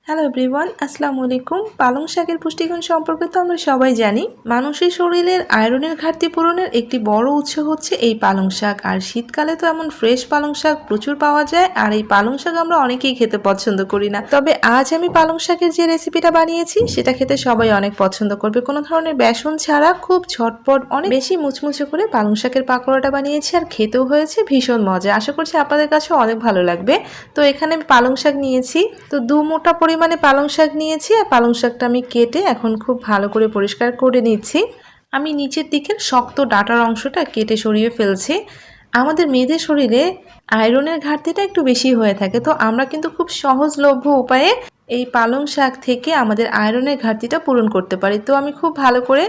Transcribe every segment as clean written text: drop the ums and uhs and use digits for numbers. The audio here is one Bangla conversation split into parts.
হ্যালো এভরিওয়ান, আসসালামু আলাইকুম। পালং শাকের পুষ্টিগুণ সম্পর্কে তো আমরা সবাই জানি। মানুষের শরীরের আয়রনের ঘাটতি পূরণের একটি বড় উৎস হচ্ছে এই পালং শাক। আর শীতকালে তো এমন ফ্রেশ পালং শাক প্রচুর পাওয়া যায়, আর এই পালং শাক আমরা অনেকেই খেতে পছন্দ করি না। তবে আজ আমি পালং শাকের যে রেসিপিটা বানিয়েছি সেটা খেতে সবাই অনেক পছন্দ করবে। কোনো ধরনের বেসন ছাড়া খুব ঝটপট অনেক বেশি মুচমুচে করে পালং শাকের পাকোড়াটা বানিয়েছি, আর খেতেও হয়েছে ভীষণ মজা। আশা করছি আপনাদের কাছেও অনেক ভালো লাগবে। তো এখানে আমি পালং শাক নিয়েছি, তো 2 মোটা পরিমাণে পালং শাক নিয়েছি। আর পালং শাকটা আমি কেটে এখন খুব ভালো করে পরিষ্কার করে নিচ্ছি। আমি নিচের দিকের শক্ত ডাঁটার অংশটা কেটে সরিয়ে ফেলছি। আমাদের মেয়েদের শরীরে আয়রনের ঘাটতিটা একটু বেশি হয়ে থাকে, তো আমরা কিন্তু খুব সহজলভ্য উপায়ে এই পালং শাক থেকে আমাদের আয়রনের ঘাটতিটা পূরণ করতে পারি। তো আমি খুব ভালো করে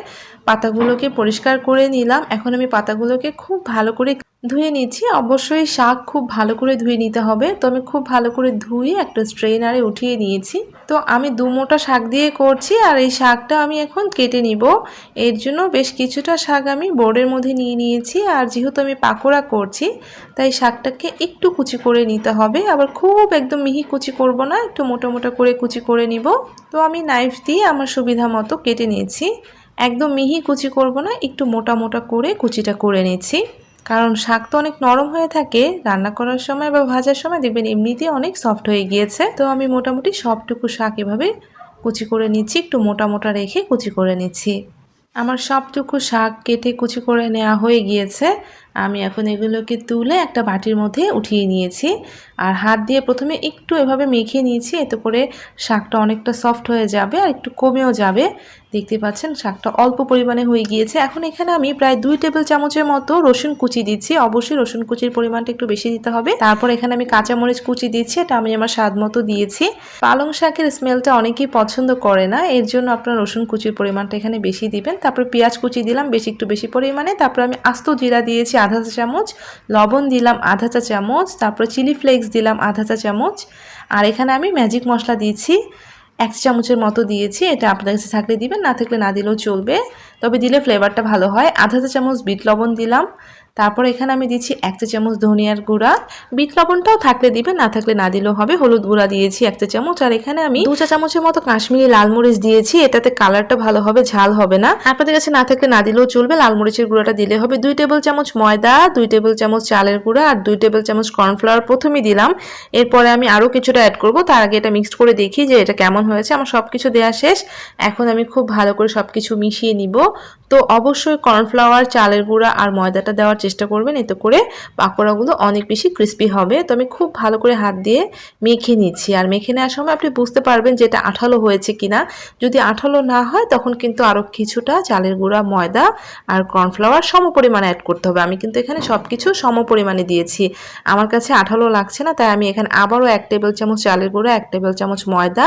পাতাগুলোকে পরিষ্কার করে নিলাম। এখন আমি পাতাগুলোকে খুব ভালো করে ধুয়ে নিচ্ছি। অবশ্যই শাক খুব ভালো করে ধুয়ে নিতে হবে। তো আমি খুব ভালো করে ধুয়ে একটা স্ট্রেনারে উঠিয়ে নিয়েছি। তো আমি 2 মোটা শাক দিয়ে করছি, আর এই শাকটা আমি এখন কেটে নিব। এর জন্য বেশ কিছুটা শাক আমি বোর্ডের মধ্যে নিয়ে নিয়েছি। আর যেহেতু আমি পাকোড়া করছি তাই শাকটাকে একটু কুচি করে নিতে হবে। আবার খুব একদম মিহি কুচি করব না, একটু মোটা মোটা করে কুচি করে নিব। তো আমি নাইফ দিয়ে আমার সুবিধা মতো কেটে নিয়েছি। একদম মিহি কুচি করব না, একটু মোটা মোটা করে কুচিটা করে নিচ্ছি। কারণ শাক তো অনেক নরম হয়ে থাকে, রান্না করার সময় বা ভাজার সময় দেখবেন এমনিতেই অনেক সফট হয়ে গিয়েছে। তো আমি মোটামুটি সবটুকু শাক এভাবে কুচি করে নিচ্ছি, একটু মোটা মোটা রেখে কুচি করে নিচ্ছি। আমার সবটুকু শাক কেটে কুচি করে নেওয়া হয়ে গিয়েছে। আমি এখন এগুলোকে তুলে একটা বাটির মধ্যে উঠিয়ে নিয়েছি। আর হাত দিয়ে প্রথমে একটু এভাবে মেখে নিয়েছি, এতে করে শাকটা অনেকটা সফট হয়ে যাবে আর একটু কমেও যাবে। দেখতে পাচ্ছেন শাকটা অল্প পরিমাণে হয়ে গিয়েছে। এখন এখানে আমি প্রায় 2 টেবিল চামচের মতো রসুন কুচি দিচ্ছি। অবশ্যই রসুন কুচির পরিমাণটা একটু বেশি দিতে হবে। তারপর এখানে আমি কাঁচামরিচ কুচি দিচ্ছি, এটা আমি আমার স্বাদ মতো দিয়েছি। পালং শাকের স্মেলটা অনেকেই পছন্দ করে না, এর জন্য আপনার রসুন কুচির পরিমাণটা এখানে বেশি দিবেন। তারপর পেঁয়াজ কুচি দিলাম একটু বেশি পরিমাণে। তারপর আমি আস্ত জিরা দিয়েছি আধা চা চামচ, লবণ দিলাম আধা চা চামচ, তারপর চিলি ফ্লেক্স দিলাম আধা চা চামচ। আর এখানে আমি ম্যাজিক মশলা দিয়েছি 1 চামচের মতো দিয়েছি। এটা আপনার কাছে থাকলে দিবেন, না থাকলে না দিলেও চলবে, তবে দিলে ফ্লেভারটা ভালো হয়। আধা চা চামচ বিট লবণ দিলাম। তারপর এখানে আমি দিচ্ছি 1 চা চামচ ধনিয়ার গুঁড়া। বিট লবণটাও থাকলে দিবেন, না থাকলে না দিলেও হবে। হলুদ গুঁড়া দিয়েছি 1 চা চামচ। আর এখানে আমি 2 চা চামচের মতো কাশ্মীরি লাল মরিচ দিয়েছি, এটাতে কালারটা ভালো হবে, ঝাল হবে না। আপনাদের কাছে না থাকলে না দিলেও চলবে, লাল মরিচের গুঁড়াটা দিলে হবে। 2 টেবিল চামচ ময়দা, 2 টেবিল চামচ চালের গুঁড়া আর 2 টেবিল চামচ কর্নফ্লাওয়ার প্রথমেই দিলাম। এরপরে আমি আরও কিছুটা অ্যাড করব, তার আগে এটা মিক্সড করে দেখি যে এটা কেমন হয়েছে। আমার সব কিছু দেওয়া শেষ। এখন আমি খুব ভালো করে সব কিছু মিশিয়ে নিব। তো অবশ্যই কর্নফ্লাওয়ার, চালের গুঁড়া আর ময়দাটা দেওয়ার চেষ্টা করবেন, এতে করে পাকোড়াগুলো অনেক বেশি ক্রিস্পি হবে। তো আমি খুব ভালো করে হাত দিয়ে মেখে নিচ্ছি। আর মেখে নেওয়ার সময় আপনি বুঝতে পারবেন যে এটা আঠালো হয়েছে কিনা। যদি আঠালো না হয় তখন কিন্তু আরও কিছুটা চালের গুঁড়া, ময়দা আর কর্নফ্লাওয়ার সম পরিমাণে অ্যাড করতে হবে। আমি কিন্তু এখানে সব কিছু সম পরিমাণে দিয়েছি। আমার কাছে আঠালো লাগছে না, তাই আমি এখানে আবারও 1 টেবিল চামচ চালের গুঁড়া, 1 টেবিল চামচ ময়দা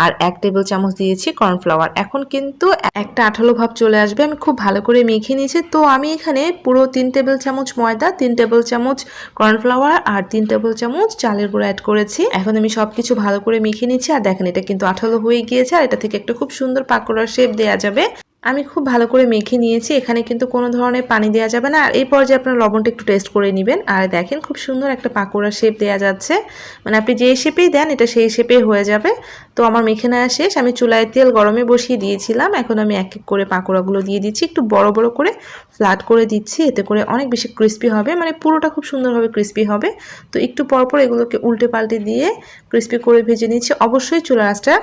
আর 1 টেবিল চামচ দিয়েছি কর্নফ্লাওয়ার। এখন কিন্তু একটা আঠালো ভাব চলে আসবে। আমি খুব ভালো করে মেখে নিয়েছি। তো আমি এখানে পুরো 3 টেবিল চামচ ময়দা, 3 টেবিল চামচ কর্নফ্লাওয়ার আর 3 টেবিল চামচ চালের গুঁড়া অ্যাড করেছি। এখন আমি সবকিছু ভালো করে মেখে নিচ্ছি। আর দেখেন এটা কিন্তু আঠালো হয়ে গিয়েছে, আর এটা থেকে একটা খুব সুন্দর পাকোড়ার শেপ দেওয়া যাবে। আমি খুব ভালো করে মেখে নিয়েছি, এখানে কিন্তু কোনো ধরনের পানি দেওয়া যাবে না। আর এই পর্যায়ে আপনার লবণটা একটু টেস্ট করে নেবেন। আর দেখেন খুব সুন্দর একটা পাকোড়ার শেপ দেওয়া যাচ্ছে, মানে আপনি যে শেপেই দেন এটা সেই শেপেই হয়ে যাবে। তো আমার মেখে নেওয়া শেষ। আমি চুলায় তেল গরমে বসিয়ে দিয়েছিলাম। এখন আমি এক এক করে পাকোড়াগুলো দিয়ে দিচ্ছি, একটু বড় বড় করে ফ্ল্যাট করে দিচ্ছি, এতে করে অনেক বেশি ক্রিস্পি হবে, মানে পুরোটা খুব সুন্দরভাবে ক্রিস্পি হবে। তো একটু পরপর এগুলোকে উল্টে পাল্টে দিয়ে ক্রিস্পি করে ভেজে নিচ্ছি। অবশ্যই চুলার আঁচটা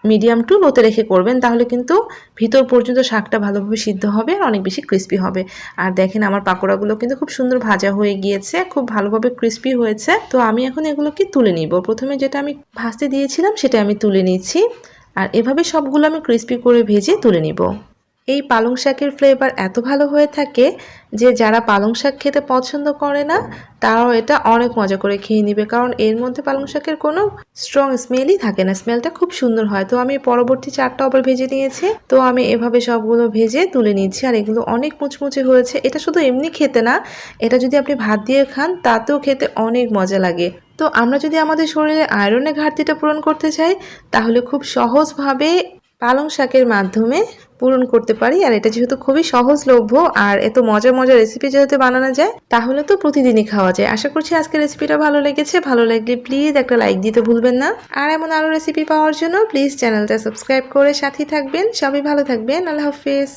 মিডিয়াম টু লোতে রেখে করবেন, তাহলে কিন্তু ভিতর পর্যন্ত শাকটা ভালোভাবে সিদ্ধ হবে আর অনেক বেশি ক্রিস্পি হবে। আর দেখেন আমার পাকোড়াগুলো কিন্তু খুব সুন্দর ভাজা হয়ে গিয়েছে, খুব ভালোভাবে ক্রিস্পি হয়েছে। তো আমি এখন এগুলোকে তুলে নিব। প্রথমে যেটা আমি ভাজতে দিয়েছিলাম সেটা আমি তুলে নিচ্ছি। আর এভাবে সবগুলো আমি ক্রিস্পি করে ভেজে তুলে নিব। এই পালং শাকের ফ্লেভার এত ভালো হয়ে থাকে যে যারা পালং শাক খেতে পছন্দ করে না তারাও এটা অনেক মজা করে খেয়ে নেবে, কারণ এর মধ্যে পালং শাকের কোনো স্ট্রং স্মেলই থাকে না, স্মেলটা খুব সুন্দর হয়। তো আমি পরবর্তী 4টা আবার ভেজে নিয়েছি। তো আমি এভাবে সবগুলো ভেজে তুলে নিচ্ছি। আর এগুলো অনেক মুচমুচে হয়েছে। এটা শুধু এমনি খেতে না, এটা যদি আপনি ভাত দিয়ে খান তাতেও খেতে অনেক মজা লাগে। তো আমরা যদি আমাদের শরীরে আয়রনের ঘাটতিটা পূরণ করতে চাই তাহলে খুব সহজভাবে পালং শাকের মাধ্যমে পূরণ করতে পারি। আর এটা যেহেতু খুবই সহজলভ্য আর এত মজার মজার রেসিপি যেহেতু বানানো যায়, তাহলে তো প্রতিদিনই খাওয়া যায়। আশা করছি আজকের রেসিপিটা ভালো লেগেছে। ভালো লাগলে প্লিজ একটা লাইক দিতে ভুলবেন না। আর এমন আরও রেসিপি পাওয়ার জন্য প্লিজ চ্যানেলটা সাবস্ক্রাইব করে সাথেই থাকবেন। সবাই ভালো থাকবেন। আল্লাহ হাফেজ।